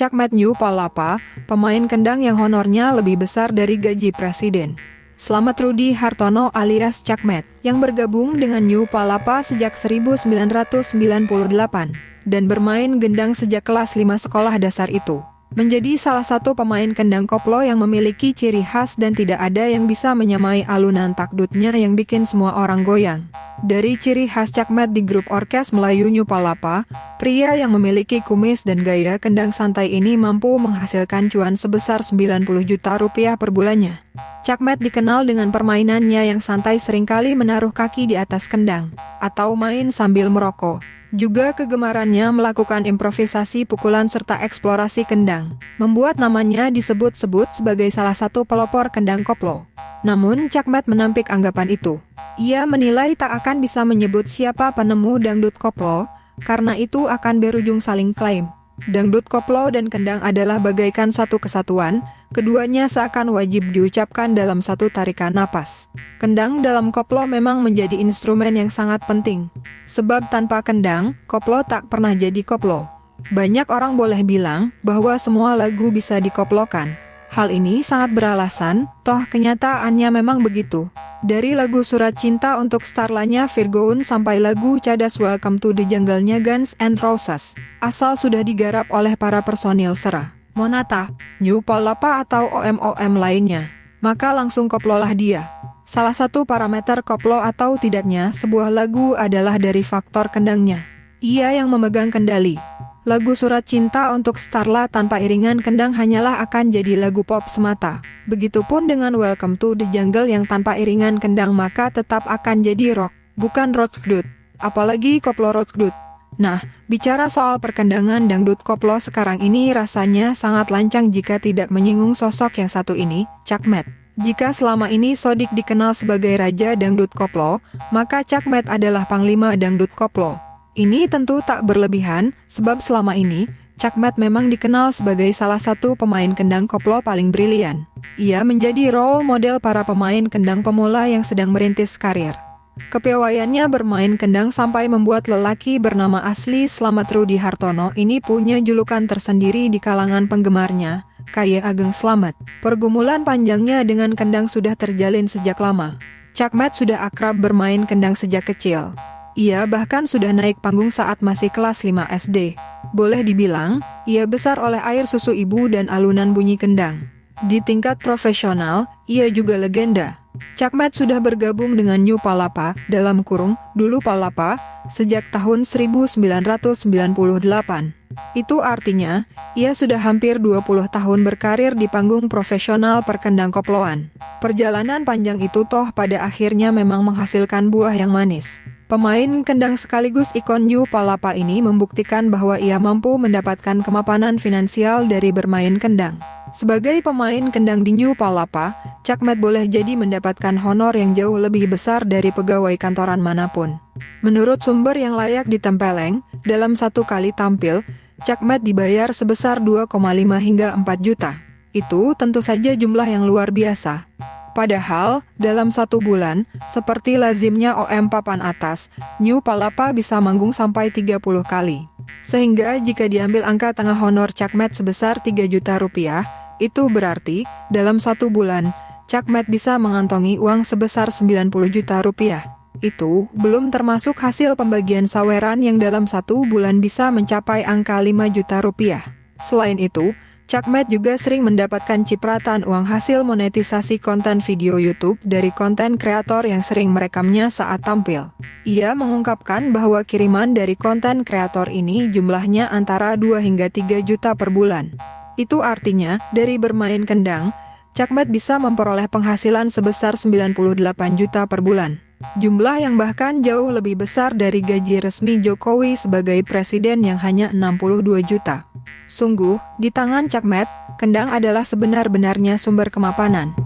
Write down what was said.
Cakmet New Palapa, pemain kendang yang honornya lebih besar dari gaji presiden. Selamat Rudi Hartono alias Cakmet, yang bergabung dengan New Palapa sejak 1998, dan bermain gendang sejak kelas 5 sekolah dasar itu. Menjadi salah satu pemain kendang koplo yang memiliki ciri khas dan tidak ada yang bisa menyamai alunan takdutnya yang bikin semua orang goyang. Dari ciri khas Cakmet di grup orkes Melayu New Palapa, pria yang memiliki kumis dan gaya kendang santai ini mampu menghasilkan cuan sebesar 90 juta rupiah per bulannya. Cakmet dikenal dengan permainannya yang santai, seringkali menaruh kaki di atas kendang, atau main sambil merokok. Juga kegemarannya melakukan improvisasi pukulan serta eksplorasi kendang, membuat namanya disebut-sebut sebagai salah satu pelopor kendang koplo. Namun Cakmet menampik anggapan itu. Ia menilai tak akan bisa menyebut siapa penemu dangdut koplo, karena itu akan berujung saling klaim. Dangdut koplo dan kendang adalah bagaikan satu kesatuan, keduanya seakan wajib diucapkan dalam satu tarikan napas. Kendang dalam koplo memang menjadi instrumen yang sangat penting, sebab tanpa kendang, koplo tak pernah jadi koplo. Banyak orang boleh bilang bahwa semua lagu bisa dikoplokan. Hal ini sangat beralasan, toh kenyataannya memang begitu. Dari lagu Surat Cinta untuk Starlanya Virgoun sampai lagu Cadas Welcome to the Jungle-nya Guns N' Roses, asal sudah digarap oleh para personil Sera, Monata, New Palapa atau OM-OM lainnya, maka langsung koplolah dia. Salah satu parameter koplo atau tidaknya sebuah lagu adalah dari faktor kendangnya. Ia yang memegang kendali. Lagu Surat Cinta untuk Starla tanpa iringan kendang hanyalah akan jadi lagu pop semata. Begitupun dengan Welcome to the Jungle yang tanpa iringan kendang maka tetap akan jadi rock, bukan rockdut. Apalagi koplo rockdut. Nah, bicara soal perkendangan dangdut koplo sekarang ini rasanya sangat lancang jika tidak menyinggung sosok yang satu ini, Cakmet. Jika selama ini Sodik dikenal sebagai raja dangdut koplo, maka Cakmet adalah panglima dangdut koplo. Ini tentu tak berlebihan, sebab selama ini, Cakmet memang dikenal sebagai salah satu pemain kendang koplo paling brilian. Ia menjadi role model para pemain kendang pemula yang sedang merintis karir. Kepiawaiannya bermain kendang sampai membuat lelaki bernama asli Slamet Rudi Hartono ini punya julukan tersendiri di kalangan penggemarnya, Kaye Ageng Slamet. Pergumulan panjangnya dengan kendang sudah terjalin sejak lama. Cakmet sudah akrab bermain kendang sejak kecil. Ia bahkan sudah naik panggung saat masih kelas 5 SD. Boleh dibilang, ia besar oleh air susu ibu dan alunan bunyi kendang. Di tingkat profesional, ia juga legenda. Cakmet sudah bergabung dengan New Palapa, dalam kurung, dulu Palapa, sejak tahun 1998. Itu artinya, ia sudah hampir 20 tahun berkarir di panggung profesional perkendang koploan. Perjalanan panjang itu toh pada akhirnya memang menghasilkan buah yang manis. Pemain kendang sekaligus ikon New Palapa ini membuktikan bahwa ia mampu mendapatkan kemapanan finansial dari bermain kendang. Sebagai pemain kendang di New Palapa, Cakmet boleh jadi mendapatkan honor yang jauh lebih besar dari pegawai kantoran manapun. Menurut sumber yang layak ditempeleng, dalam satu kali tampil, Cakmet dibayar sebesar 2,5 hingga 4 juta. Itu tentu saja jumlah yang luar biasa. Padahal, dalam satu bulan, seperti lazimnya OM papan atas, New Palapa bisa manggung sampai 30 kali. Sehingga jika diambil angka tengah honor Cakmet sebesar 3 juta rupiah, itu berarti, dalam satu bulan, Cakmet bisa mengantongi uang sebesar 90 juta rupiah. Itu belum termasuk hasil pembagian saweran yang dalam satu bulan bisa mencapai angka 5 juta rupiah. Selain itu, Cakmet juga sering mendapatkan cipratan uang hasil monetisasi konten video YouTube dari konten kreator yang sering merekamnya saat tampil. Ia mengungkapkan bahwa kiriman dari konten kreator ini jumlahnya antara 2 hingga 3 juta per bulan. Itu artinya, dari bermain kendang, Cakmet bisa memperoleh penghasilan sebesar 98 juta per bulan. Jumlah yang bahkan jauh lebih besar dari gaji resmi Jokowi sebagai presiden yang hanya 62 juta. Sungguh, di tangan Cakmet, kendang adalah sebenar-benarnya sumber kemapanan.